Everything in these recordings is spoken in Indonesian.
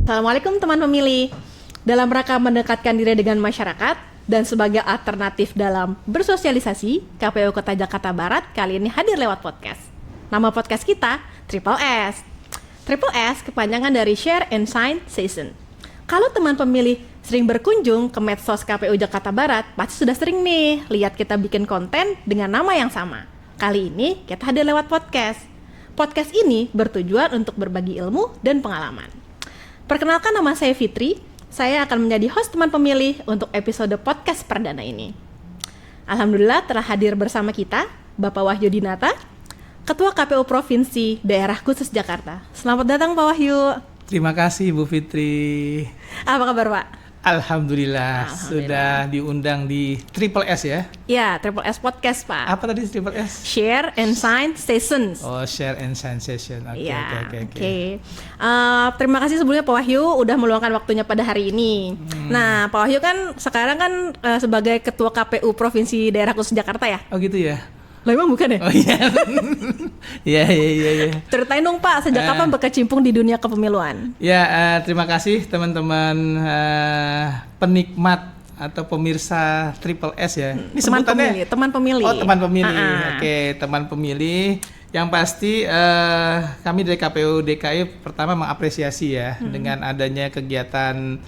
Assalamualaikum teman pemilih. Dalam rangka mendekatkan diri dengan masyarakat dan sebagai alternatif dalam bersosialisasi, KPU Kota Jakarta Barat kali ini hadir lewat podcast. Nama podcast kita Triple S. Triple S kepanjangan dari Share and Sign Session. Kalau teman pemilih sering berkunjung ke medsos KPU Jakarta Barat, pasti sudah sering nih lihat kita bikin konten dengan nama yang sama. Kali ini kita hadir lewat podcast. Podcast ini bertujuan untuk berbagi ilmu dan pengalaman. Perkenalkan, nama saya Fitri. Saya akan menjadi host teman pemilih untuk episode podcast perdana ini. Alhamdulillah telah hadir bersama kita Bapak Wahyu Dinata, Ketua KPU Provinsi Daerah Khusus Jakarta. Selamat datang Pak Wahyu. Terima kasih Bu Fitri. Apa kabar Pak? Alhamdulillah. Sudah diundang di Triple S ya? Ya, Triple S Podcast Pak. Apa tadi Triple S? Share and Sign Sessions. Oh, Share and Sign Session. Oke. Terima kasih sebelumnya Pak Wahyu udah meluangkan waktunya pada hari ini. Nah, Pak Wahyu kan sekarang kan sebagai Ketua KPU Provinsi Daerah Khusus Jakarta ya? Oh gitu ya? Lah emang bukan ya? Oh iya. Iya. Ceritain dong Pak, sejak kapan berkecimpung di dunia kepemiluan? Ya, terima kasih teman-teman penikmat atau pemirsa Triple S ya. Ini sebutannya teman pemilih. Oh, teman pemilih. Oke, teman pemilih. Yang pasti kami dari KPU DKI pertama mengapresiasi ya dengan adanya kegiatan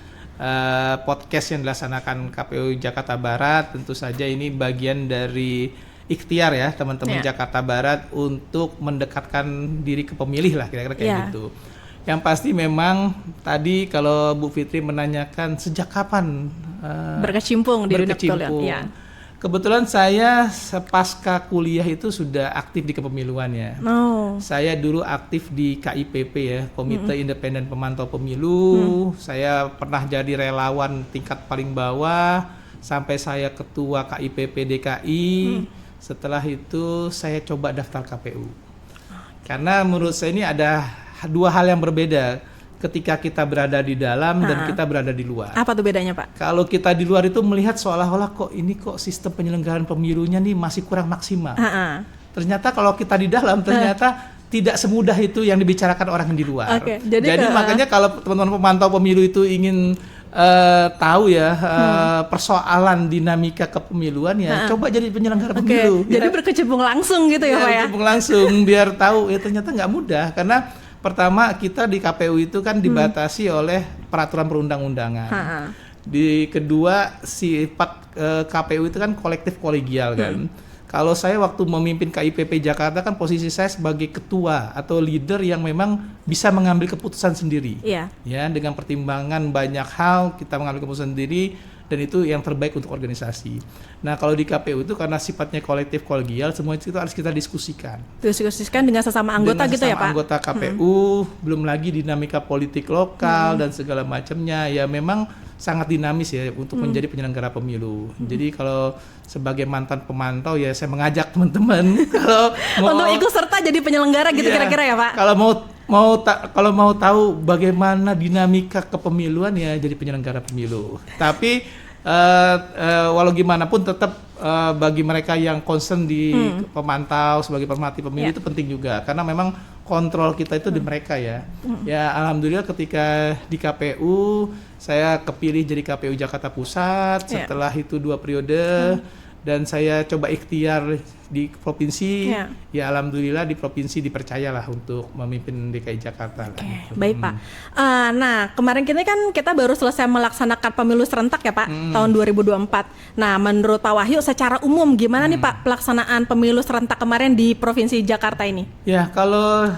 podcast yang dilaksanakan KPU Jakarta Barat. Tentu saja ini bagian dari ikhtiar ya teman-teman Jakarta Barat untuk mendekatkan diri ke pemilih lah, kira-kira kayak gitu. Yang pasti memang tadi kalau Bu Fitri menanyakan sejak kapan berkecimpung di dunia kepemiluan. Kebetulan saya pasca kuliah itu sudah aktif di kepemiluan ya. Saya dulu aktif di KIPP ya, Komite Independen Pemantau Pemilu. Saya pernah jadi relawan tingkat paling bawah sampai saya ketua KIPP DKI. Setelah itu saya coba daftar KPU. Karena menurut saya ini ada dua hal yang berbeda ketika kita berada di dalam dan kita berada di luar. Apa tuh bedanya Pak? Kalau kita di luar itu melihat seolah-olah kok sistem penyelenggaraan pemilunya nih masih kurang maksimal. Ternyata kalau kita di dalam tidak semudah itu yang dibicarakan orang di luar. Jadi makanya kalau teman-teman pemantau pemilu itu ingin tahu ya persoalan dinamika kepemiluan ya coba jadi penyelenggara pemilu. Jadi berkecimpung langsung gitu ya Pak ya? Berkecimpung langsung biar tahu ya ternyata nggak mudah karena pertama kita di KPU itu kan dibatasi oleh peraturan perundang-undangan. Di kedua sifat KPU itu kan kolektif kolegial kan. Kalau saya waktu memimpin KIPP Jakarta kan posisi saya sebagai ketua atau leader yang memang bisa mengambil keputusan sendiri. Ya, dengan pertimbangan banyak hal kita mengambil keputusan sendiri dan itu yang terbaik untuk organisasi. Nah, kalau di KPU itu karena sifatnya kolektif kolegial semua itu harus kita diskusikan. Diskusikan dengan sesama anggota gitu ya, Pak. Anggota KPU, belum lagi dinamika politik lokal dan segala macamnya ya memang sangat dinamis ya untuk menjadi penyelenggara pemilu. Jadi kalau sebagai mantan pemantau ya saya mengajak teman-teman kalau untuk ikut serta jadi penyelenggara gitu kira-kira ya Pak. Kalau mau tahu bagaimana dinamika kepemiluan ya jadi penyelenggara pemilu. Tapi walau gimana pun tetap bagi mereka yang concern di pemantau sebagai pemerhati pemilu itu penting juga karena memang kontrol kita itu di mereka ya. Ya alhamdulillah ketika di KPU saya kepilih jadi KPU Jakarta Pusat setelah itu 2 periode dan saya coba ikhtiar di provinsi ya alhamdulillah di provinsi dipercayalah untuk memimpin DKI Jakarta. Baik Pak. Nah kemarin kita baru selesai melaksanakan pemilu serentak ya Pak tahun 2024. Nah menurut Pak Wahyu secara umum gimana nih Pak pelaksanaan pemilu serentak kemarin di Provinsi Jakarta ini? Ya kalau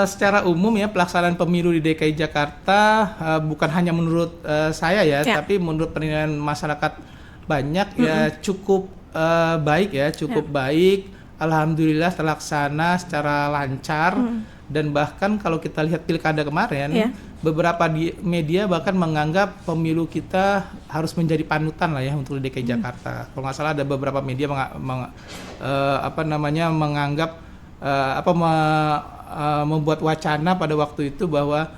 secara umum ya pelaksanaan pemilu di DKI Jakarta bukan hanya menurut saya ya tapi menurut penilaian masyarakat banyak ya cukup baik ya baik. Alhamdulillah terlaksana secara lancar dan bahkan kalau kita lihat pilkada kemarin beberapa di media bahkan menganggap pemilu kita harus menjadi panutan lah ya untuk DKI Jakarta. Kalau nggak salah ada beberapa media menganggap membuat wacana pada waktu itu bahwa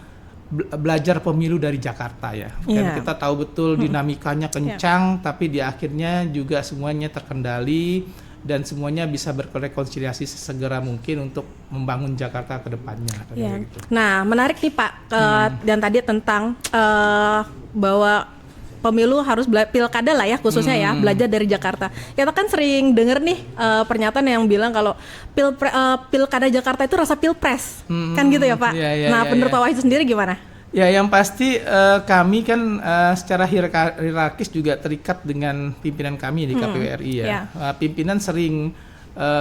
belajar pemilu dari Jakarta ya. Kan kita tahu betul dinamikanya kencang tapi di akhirnya juga semuanya terkendali dan semuanya bisa berrekonsiliasi sesegera mungkin untuk membangun Jakarta ke depannya. Ya. Gitu. Nah, menarik nih Pak, dan tadi tentang bahwa pemilu harus pilkada lah ya khususnya ya, belajar dari Jakarta. Kita kan sering denger nih pernyataan yang bilang kalau pilkada Jakarta itu rasa pilpres, kan gitu ya Pak. Nah, menurut Pak Wahyu sendiri gimana? Ya, yang pasti kami kan secara hierarkis juga terikat dengan pimpinan kami di KPU RI ya. Pimpinan sering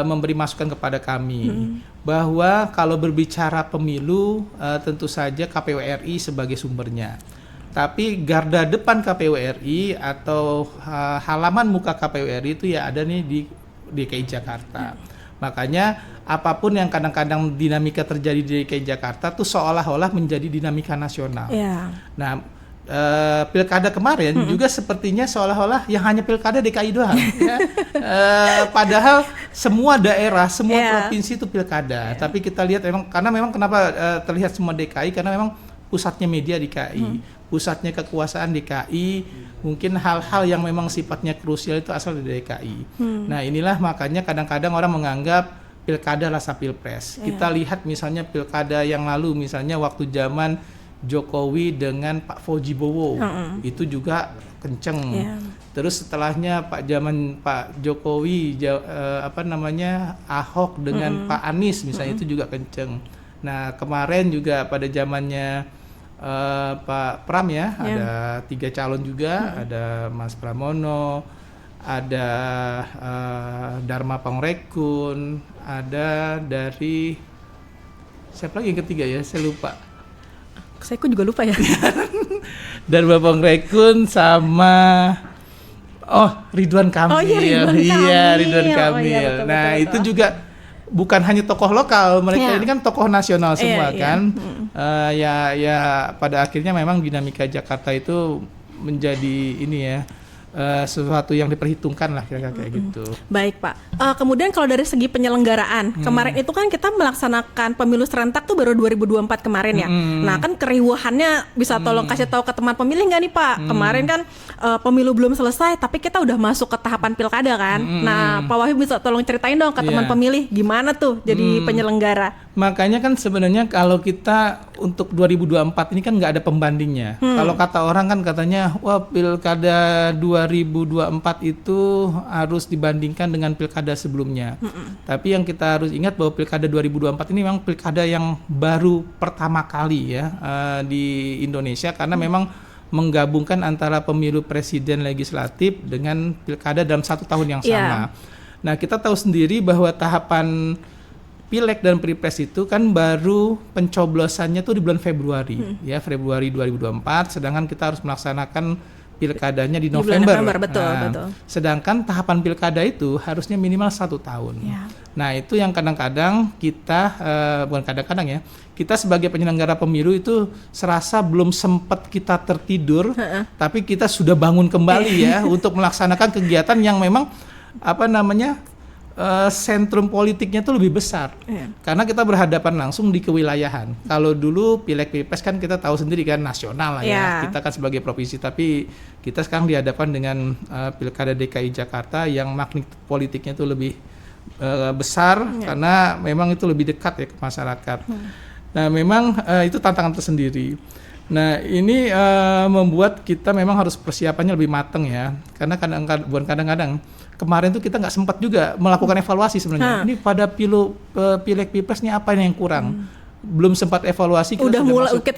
memberi masukan kepada kami bahwa kalau berbicara pemilu tentu saja KPU RI sebagai sumbernya. Tapi garda depan KPU RI atau halaman muka KPU RI itu ya ada nih di DKI Jakarta. Makanya apapun yang kadang-kadang dinamika terjadi di DKI Jakarta tuh seolah-olah menjadi dinamika nasional. Nah, pilkada kemarin juga sepertinya seolah-olah yang hanya pilkada DKI doang. Ya. Padahal semua daerah, semua provinsi itu pilkada. Tapi kita lihat memang kenapa terlihat semua DKI, karena memang pusatnya media DKI, pusatnya kekuasaan DKI, mungkin hal-hal yang memang sifatnya krusial itu asal dari DKI. Nah, inilah makanya kadang-kadang orang menganggap pilkada rasa pilpres. Kita lihat misalnya pilkada yang lalu, misalnya waktu zaman Jokowi dengan Pak Fauji-Bowo, itu juga kenceng. Terus setelahnya Pak Jokowi, Ahok dengan Pak Anies misalnya itu juga kenceng. Nah, kemarin juga pada zamannya Pak Pram ya, ada 3 calon juga, ada Mas Pramono, ada Dharma Pangrekun, ada dari siapa lagi yang ketiga ya, saya lupa. Saya juga lupa ya. Dharma Pangrekun sama Ridwan Kamil. Ridwan Kamil. Nah, itu juga bukan hanya tokoh lokal, mereka ini kan tokoh nasional semua kan. Ya pada akhirnya memang dinamika Jakarta itu menjadi ini ya, sesuatu yang diperhitungkan lah kira-kira kayak gitu. Baik Pak. Kemudian kalau dari segi penyelenggaraan, kemarin itu kan kita melaksanakan pemilu serentak tuh baru 2024 kemarin ya. Nah kan keriuhannya bisa tolong kasih tahu ke teman pemilih nggak nih Pak? Kemarin kan pemilu belum selesai, tapi kita udah masuk ke tahapan pilkada kan. Nah Pak Wahyu bisa tolong ceritain dong ke teman pemilih gimana tuh jadi penyelenggara. Makanya kan sebenarnya kalau kita untuk 2024 ini kan nggak ada pembandingnya. Kalau kata orang kan katanya, wah pilkada 2024 itu harus dibandingkan dengan pilkada sebelumnya. Tapi yang kita harus ingat bahwa pilkada 2024 ini memang pilkada yang baru pertama kali ya di Indonesia, karena memang menggabungkan antara pemilu presiden legislatif dengan pilkada dalam 1 tahun yang sama. Nah kita tahu sendiri bahwa tahapan Pileg dan Pilpres itu kan baru pencoblosannya tuh di bulan Februari, ya Februari 2024, sedangkan kita harus melaksanakan pilkadanya di November. Betul. Sedangkan tahapan pilkada itu harusnya minimal 1 tahun. Nah itu yang kadang-kadang kita, bukan kadang-kadang ya, kita sebagai penyelenggara pemilu itu serasa belum sempat kita tertidur, tapi kita sudah bangun kembali ya untuk melaksanakan kegiatan yang memang sentrum politiknya itu lebih besar, karena kita berhadapan langsung di kewilayahan. Kalau dulu Pileg Pilpres kan kita tahu sendiri kan nasional lah ya, kita kan sebagai provinsi, tapi kita sekarang dihadapkan dengan Pilkada DKI Jakarta yang magnitudo politiknya itu lebih besar, karena memang itu lebih dekat ya ke masyarakat. Nah memang itu tantangan tersendiri. Nah ini membuat kita memang harus persiapannya lebih matang ya, karena kadang-kadang kemarin tuh kita nggak sempat juga melakukan evaluasi sebenarnya. Ini pada Pileg Pilpres ini apa yang kurang? Belum sempat evaluasi. Kita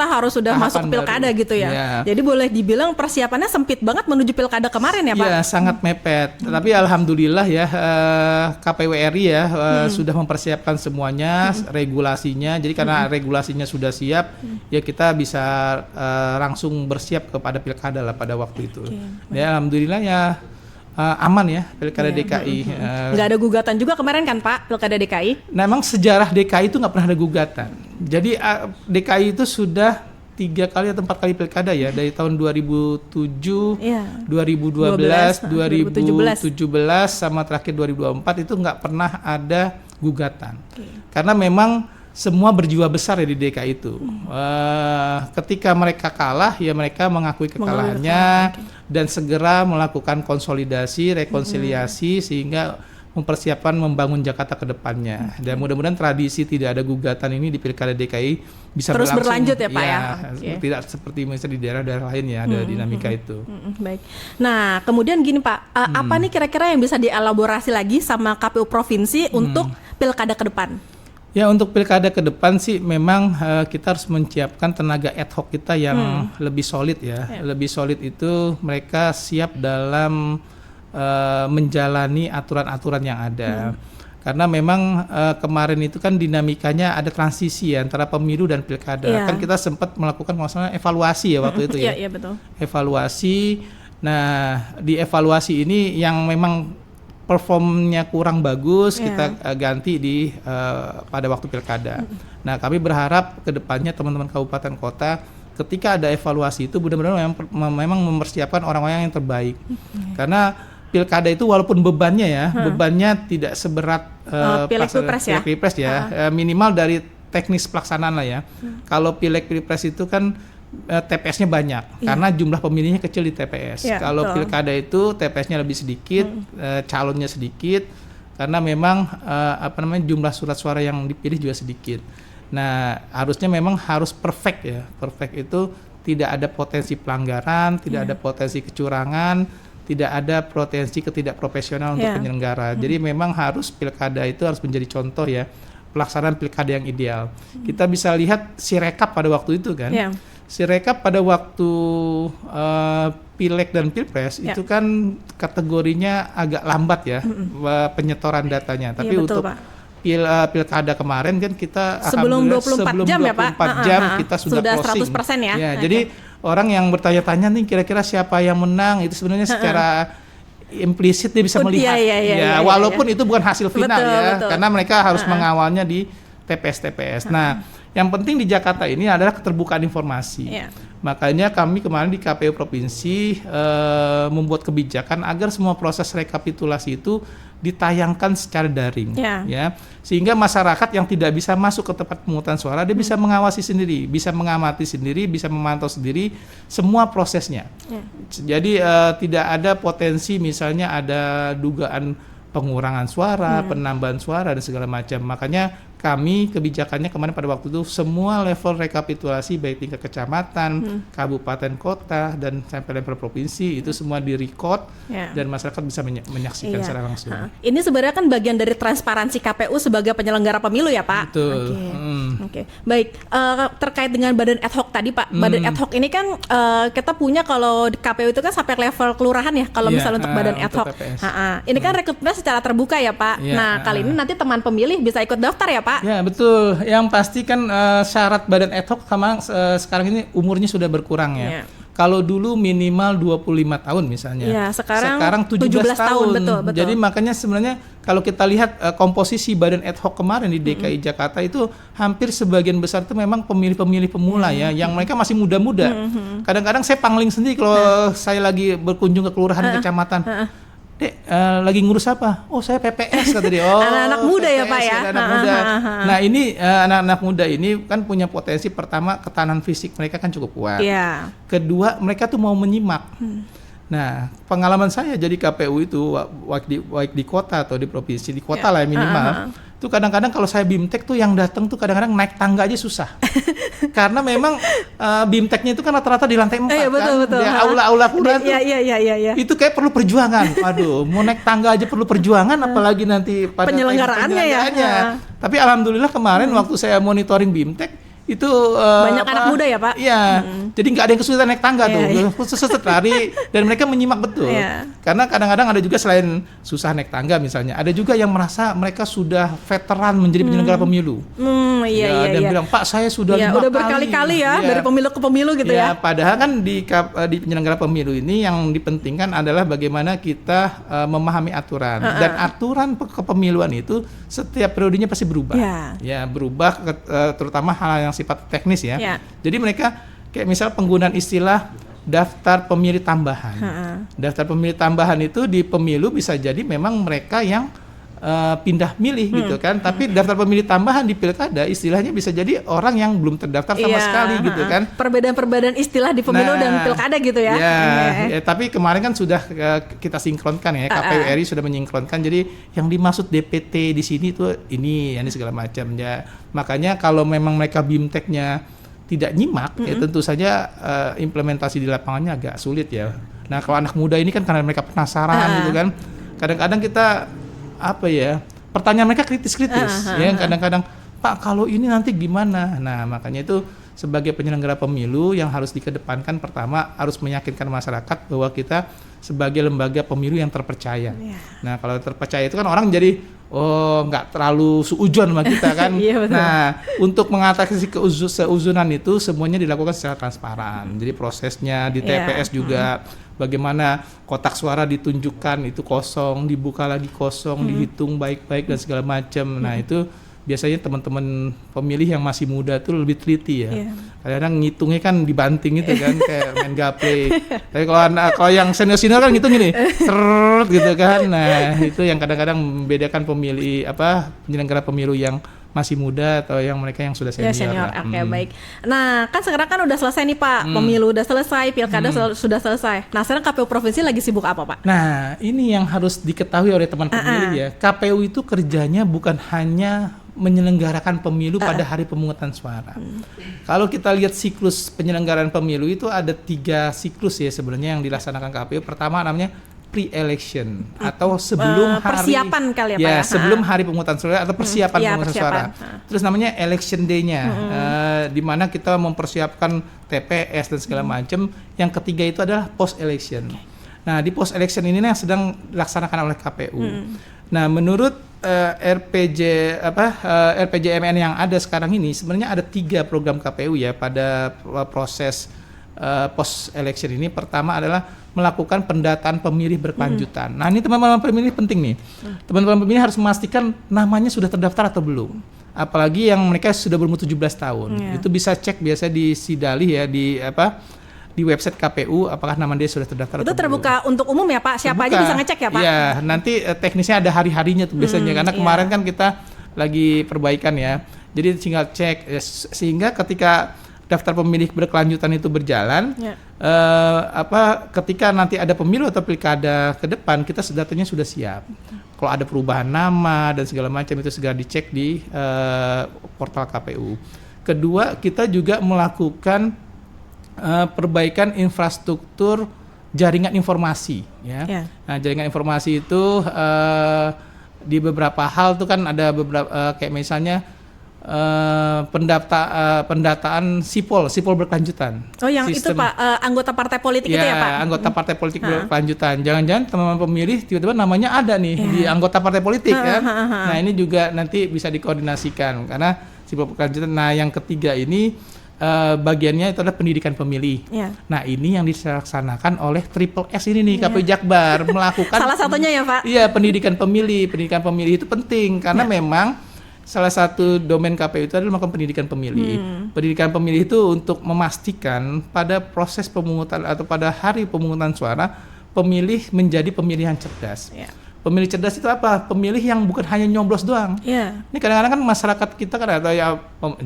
harus masuk ke pilkada baru. Gitu ya. Jadi boleh dibilang persiapannya sempit banget menuju pilkada kemarin ya Pak? Iya sangat mepet. Tapi alhamdulillah ya KPU RI ya sudah mempersiapkan semuanya, regulasinya. Jadi karena regulasinya sudah siap, ya kita bisa langsung bersiap kepada pilkada lah pada waktu itu. Ya alhamdulillah ya. Aman ya pilkada DKI. Nggak ada gugatan juga kemarin kan Pak pilkada DKI? Nah memang sejarah DKI itu nggak pernah ada gugatan. Jadi DKI itu sudah 3 kali atau 4 kali pilkada ya, dari tahun 2007, 2012, 2017 sama terakhir 2024 itu nggak pernah ada gugatan. Karena memang semua berjiwa besar ya di DKI itu. Ketika mereka kalah ya mereka mengakui kekalahannya dan segera melakukan konsolidasi, rekonsiliasi sehingga mempersiapkan membangun Jakarta ke depannya. Dan mudah-mudahan tradisi tidak ada gugatan ini di Pilkada DKI bisa terus berlanjut ya Pak ya. Tidak seperti misalnya di daerah-daerah lain ya ada dinamika itu. Baik. Nah, kemudian gini Pak, apa nih kira-kira yang bisa dielaborasi lagi sama KPU provinsi untuk pilkada ke depan? Ya, untuk pilkada ke depan sih memang kita harus menyiapkan tenaga ad hoc kita yang lebih solid ya. Lebih solid itu mereka siap dalam menjalani aturan-aturan yang ada. Karena memang kemarin itu kan dinamikanya ada transisi ya antara pemilu dan pilkada. Kan kita sempat melakukan masalah evaluasi ya waktu itu ya. Iya, betul. Evaluasi. Nah, di evaluasi ini yang memang performnya kurang bagus kita ganti di pada waktu pilkada. Nah, kami berharap ke depannya teman-teman kabupaten kota ketika ada evaluasi itu benar-benar memang mempersiapkan orang-orang yang terbaik. Karena pilkada itu walaupun bebannya bebannya tidak seberat Pilek-Pilpres ya. Minimal dari teknis pelaksanaan lah ya. Kalau Pilek-Pilpres itu kan TPS-nya banyak karena jumlah pemilihnya kecil di TPS. Kalau pilkada itu TPS-nya lebih sedikit, calonnya sedikit karena memang jumlah surat suara yang dipilih juga sedikit. Nah, harusnya memang harus perfect ya. Perfect itu tidak ada potensi pelanggaran, tidak ada potensi kecurangan, tidak ada potensi ketidakprofesional untuk penyelenggara. Jadi memang harus pilkada itu harus menjadi contoh ya pelaksanaan pilkada yang ideal. Kita bisa lihat Sirekap pada waktu itu kan. Sirekap pada waktu Pileg dan Pilpres itu kan kategorinya agak lambat ya penyetoran datanya. Tapi untuk pilkada kemarin kan kita sebelum 24 jam ya Pak. 24 jam kita sudah closing. 100% ya. Jadi orang yang bertanya-tanya nih kira-kira siapa yang menang itu sebenarnya secara implisit dia bisa melihat. Walaupun itu bukan hasil final betul. Karena mereka harus mengawalnya di TPS. Nah, yang penting di Jakarta ini adalah keterbukaan informasi. Makanya kami kemarin di KPU provinsi membuat kebijakan agar semua proses rekapitulasi itu ditayangkan secara daring, ya, sehingga masyarakat yang tidak bisa masuk ke tempat pemungutan suara dia bisa mengawasi sendiri, bisa mengamati sendiri, bisa memantau sendiri semua prosesnya. Jadi tidak ada potensi misalnya ada dugaan pengurangan suara, penambahan suara dan segala macam. Makanya kami kebijakannya kemarin pada waktu itu semua level rekapitulasi baik tingkat kecamatan, kabupaten, kota dan sampai level provinsi itu semua di-record dan masyarakat bisa menyaksikan secara langsung. Ini sebenarnya kan bagian dari transparansi KPU sebagai penyelenggara pemilu ya Pak. Betul. Oke. Baik, terkait dengan badan ad hoc tadi Pak. Badan ad hoc ini kan kita punya kalau di KPU itu kan sampai level kelurahan ya kalau misalnya untuk badan ad hoc. Ini kan rekrutmen secara terbuka ya Pak. Nah, kali ini nanti teman pemilih bisa ikut daftar ya Pak. Ya betul, yang pasti kan syarat badan ad hoc sekarang ini umurnya sudah berkurang ya. Kalau dulu minimal 25 tahun misalnya, sekarang 17 tahun. Betul. Jadi makanya sebenarnya kalau kita lihat komposisi badan ad hoc kemarin di DKI Jakarta itu hampir sebagian besar itu memang pemilih-pemilih pemula ya, yang mereka masih muda-muda. Kadang-kadang saya pangling sendiri kalau saya lagi berkunjung ke kelurahan kecamatan. Dek, lagi ngurus apa? Oh, saya PPS kata dia. Oh, anak-anak muda PPS, ya Pak ya. Anak muda. Nah, ini anak-anak muda ini kan punya potensi, pertama ketahanan fisik mereka kan cukup kuat. Kedua, mereka tuh mau menyimak. Nah, pengalaman saya jadi KPU itu baik di kota atau di provinsi, di kota lah minimal. Itu kadang-kadang kalau saya BIMTEK tuh yang datang tuh kadang-kadang naik tangga aja susah. Karena memang BIMTEK-nya itu kan rata-rata di lantai 4 betul. Di aula-aula kuda tuh. Iya. Itu kayak perlu perjuangan. Waduh, mau naik tangga aja perlu perjuangan apalagi nanti pada penyelenggaraannya ya. Tapi alhamdulillah kemarin waktu saya monitoring BIMTEK itu banyak anak muda ya Pak? Iya, jadi nggak ada yang kesulitan naik tangga tuh, khusus lari dan mereka menyimak betul. Karena kadang-kadang ada juga selain susah naik tangga misalnya, ada juga yang merasa mereka sudah veteran menjadi penyelenggara pemilu. Dan bilang Pak saya sudah 5 udah berkali-kali dari pemilu ke pemilu gitu ya. Padahal kan di penyelenggara pemilu ini yang dipentingkan adalah bagaimana kita memahami aturan dan aturan kepemiluan itu setiap periodenya pasti berubah. Berubah terutama hal yang sifat teknis ya. Jadi mereka kayak misal penggunaan istilah daftar pemilih tambahan. Daftar pemilih tambahan itu di pemilu bisa jadi memang mereka yang pindah milih gitu kan, tapi daftar pemilih tambahan di pilkada istilahnya bisa jadi orang yang belum terdaftar sama sekali gitu kan. Perbedaan-perbedaan istilah di pemilu dan pilkada gitu ya. Tapi kemarin kan sudah kita sinkronkan ya, KPU RI sudah menyinkronkan, jadi yang dimaksud DPT di sini tuh ini segala macam ya. Makanya kalau memang mereka BIMTEK-nya tidak nyimak, ya tentu saja implementasi di lapangannya agak sulit ya. Nah kalau anak muda ini kan karena mereka penasaran gitu kan, kadang-kadang kita pertanyaan mereka kritis-kritis ya, kadang-kadang Pak kalau ini nanti gimana. Nah makanya itu sebagai penyelenggara pemilu yang harus dikedepankan, pertama harus meyakinkan masyarakat bahwa kita sebagai lembaga pemilu yang terpercaya. Nah kalau terpercaya itu kan orang jadi nggak terlalu suudzon sama kita kan. Nah untuk mengatasi seuzunan itu semuanya dilakukan secara transparan. Jadi prosesnya di TPS juga bagaimana kotak suara ditunjukkan itu kosong, dibuka lagi kosong, dihitung baik-baik dan segala macam. Nah itu biasanya teman-teman pemilih yang masih muda tuh lebih teliti ya. Kadang-kadang ngitungnya kan dibanting itu kan kayak main gaple. Tapi kalau yang senior-senior kan ngitung gini, seret gitu kan. Nah itu yang kadang-kadang membedakan pemilih penyelenggara pemilu yang masih muda atau yang mereka yang sudah senior. Oke, baik. Nah, kan sekarang kan udah selesai nih Pak, pemilu udah selesai, pilkada sudah selesai. Nah, sekarang KPU provinsi lagi sibuk apa Pak? Nah, ini yang harus diketahui oleh teman pemilih ya. KPU itu kerjanya bukan hanya menyelenggarakan pemilu pada hari pemungutan suara. Kalau kita lihat siklus penyelenggaraan pemilu itu ada 3 siklus ya sebenarnya yang dilaksanakan KPU. Pertama namanya pre-election atau sebelum persiapan kali ya Pak ya? Sebelum hari pemungutan suara atau persiapan pemungutan suara. Terus namanya election day-nya, di mana kita mempersiapkan TPS dan segala macam. Yang ketiga itu adalah post-election. Nah di post-election ini yang sedang dilaksanakan oleh KPU. Nah menurut RPJMN yang ada sekarang ini sebenarnya ada 3 program KPU ya pada proses post election ini. Pertama adalah melakukan pendataan pemilih berkelanjutan. Nah ini teman-teman pemilih penting nih. Teman-teman pemilih harus memastikan namanya sudah terdaftar atau belum. Apalagi yang mereka sudah berumur 17 tahun. Itu bisa cek biasa di Sidalih ya, di website KPU apakah nama dia sudah terdaftar itu atau terbuka belum. Untuk umum ya Pak? Siapa aja bisa ngecek ya Pak? Iya, nanti teknisnya ada hari-harinya tuh biasanya karena kemarin kan kita lagi perbaikan ya. Jadi tinggal cek sehingga ketika daftar pemilih berkelanjutan itu berjalan, ketika nanti ada pemilu atau pilkada ke depan kita datanya sudah siap. Kalau ada perubahan nama dan segala macam itu segera dicek di portal KPU. Kedua, kita juga melakukan perbaikan infrastruktur jaringan informasi ya. Nah, jaringan informasi itu di beberapa hal tuh kan ada beberapa kayak misalnya pendataan sipol berkelanjutan. Oh yang sistem, itu Pak, anggota partai politik itu ya Pak? Anggota partai politik berkelanjutan. Jangan-jangan teman-teman pemilih tiba-tiba namanya ada nih di anggota partai politik kan. Nah ini juga nanti bisa dikoordinasikan karena sipol berkelanjutan. Nah yang ketiga ini bagiannya itu adalah pendidikan pemilih. Nah ini yang dilaksanakan oleh Triple S ini nih, KPU Jakbar melakukan salah satunya ya Pak? Iya, pendidikan pemilih. Pendidikan pemilih itu penting karena memang salah satu domain KPU itu adalah melakukan pendidikan pemilih. Pendidikan pemilih itu untuk memastikan pada proses pemungutan atau pada hari pemungutan suara pemilih menjadi pemilih yang cerdas. Pemilih cerdas itu apa? Pemilih yang bukan hanya nyoblos doang. Ini kadang-kadang kan masyarakat kita kan ada ya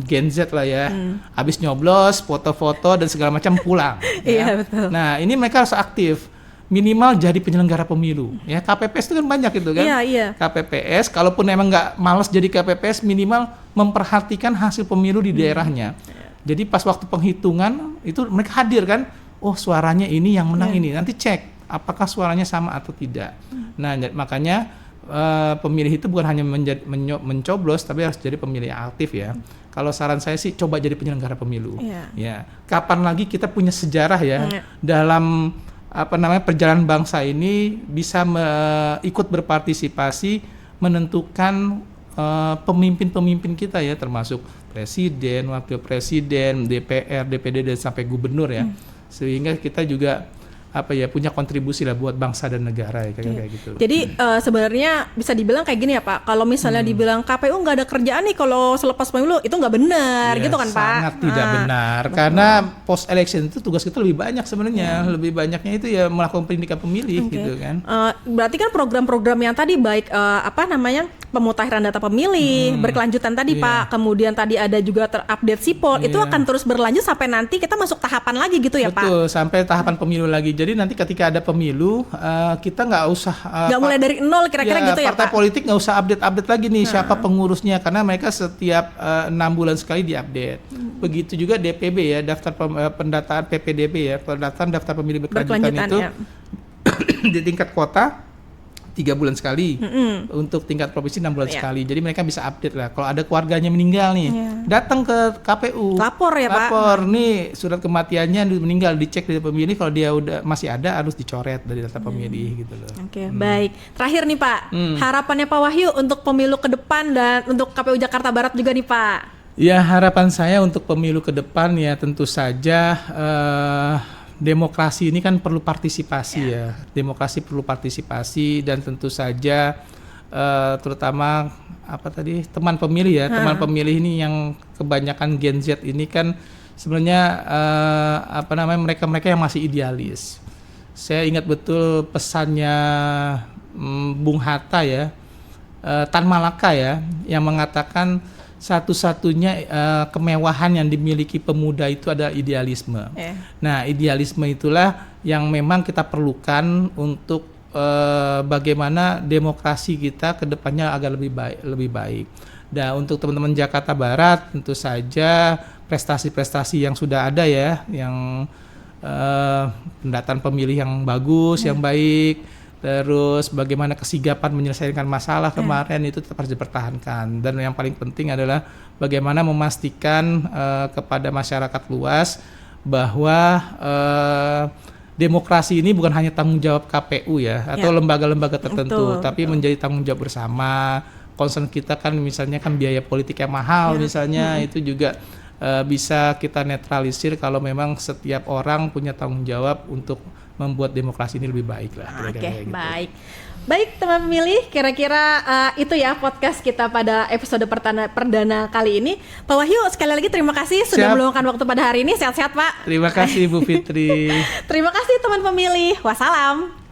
Gen Z lah ya, habis nyoblos, foto-foto dan segala macam pulang. Betul. Nah ini mereka harus aktif, minimal jadi penyelenggara pemilu. Ya KPPS itu kan banyak itu kan. KPPS, kalaupun emang nggak malas jadi KPPS, minimal memperhatikan hasil pemilu di daerahnya. Jadi pas waktu penghitungan itu mereka hadir kan, oh suaranya ini yang menang ini, nanti cek apakah suaranya sama atau tidak. Nah makanya pemilih itu bukan hanya mencoblos tapi harus jadi pemilih yang aktif ya. Kalau saran saya sih coba jadi penyelenggara pemilu. Ya. Kapan lagi kita punya sejarah ya dalam perjalanan bangsa ini bisa ikut berpartisipasi menentukan pemimpin-pemimpin kita ya, termasuk presiden, wakil presiden, DPR, DPD dan sampai gubernur ya. Sehingga kita juga punya kontribusi lah buat bangsa dan negara ya, kayak gitu. Jadi sebenarnya bisa dibilang kayak gini ya Pak, kalau misalnya dibilang KPU nggak ada kerjaan nih kalau selepas pemilu, itu nggak benar gitu kan Pak? Sangat tidak benar, karena post election itu tugas kita lebih banyak sebenarnya, lebih banyaknya itu ya melakukan pendidikan pemilih gitu kan. Berarti kan program-program yang tadi baik pemutahiran data pemilih berkelanjutan tadi Pak, kemudian tadi ada juga terupdate sipol, itu akan terus berlanjut sampai nanti kita masuk tahapan lagi gitu ya Pak? Betul, sampai tahapan pemilu lagi. Jadi nanti ketika ada pemilu, kita nggak usah nggak mulai dari nol kira-kira gitu ya Pak? Partai politik nggak usah update lagi nih siapa pengurusnya, karena mereka setiap 6 bulan sekali diupdate. Begitu juga DPB ya, daftar pendataan PPDB ya, pendaftaran daftar pemilih berkelanjutan itu di tingkat kota 3 bulan sekali, untuk tingkat provinsi 6 bulan sekali. Jadi mereka bisa update lah. Kalau ada keluarganya meninggal nih, datang ke KPU, lapor ya Pak. Lapor nih surat kematiannya meninggal, dicek dari pemilih, kalau dia udah masih ada harus dicoret dari data pemilih gitu loh. Baik. Terakhir nih Pak, harapannya Pak Wahyu untuk pemilu ke depan dan untuk KPU Jakarta Barat juga nih Pak. Ya, harapan saya untuk pemilu ke depan ya tentu saja demokrasi ini kan perlu partisipasi ya. Demokrasi perlu partisipasi, dan tentu saja terutama teman pemilih ya. Teman pemilih ini yang kebanyakan Gen Z ini kan sebenarnya mereka yang masih idealis. Saya ingat betul pesannya Bung Hatta ya, Tan Malaka ya, yang mengatakan satu-satunya kemewahan yang dimiliki pemuda itu adalah idealisme. Nah, idealisme itulah yang memang kita perlukan untuk bagaimana demokrasi kita ke depannya agar lebih baik. Dan untuk teman-teman Jakarta Barat, tentu saja prestasi-prestasi yang sudah ada ya, yang pendataan pemilih yang bagus, yang baik, terus bagaimana kesigapan menyelesaikan masalah kemarin itu tetap harus dipertahankan. Dan yang paling penting adalah bagaimana memastikan kepada masyarakat luas bahwa demokrasi ini bukan hanya tanggung jawab KPU ya, atau lembaga-lembaga tertentu, tapi menjadi tanggung jawab bersama. Concern kita kan misalnya kan biaya politik yang mahal misalnya, itu juga bisa kita netralisir kalau memang setiap orang punya tanggung jawab untuk membuat demokrasi ini lebih baik lah. Gitu. Baik teman pemilih, kira-kira itu ya podcast kita pada episode perdana kali ini. Pak Wahyu, sekali lagi terima kasih sudah meluangkan waktu pada hari ini. Sehat-sehat Pak. Terima kasih Bu Fitri. Terima kasih teman pemilih. Wassalam.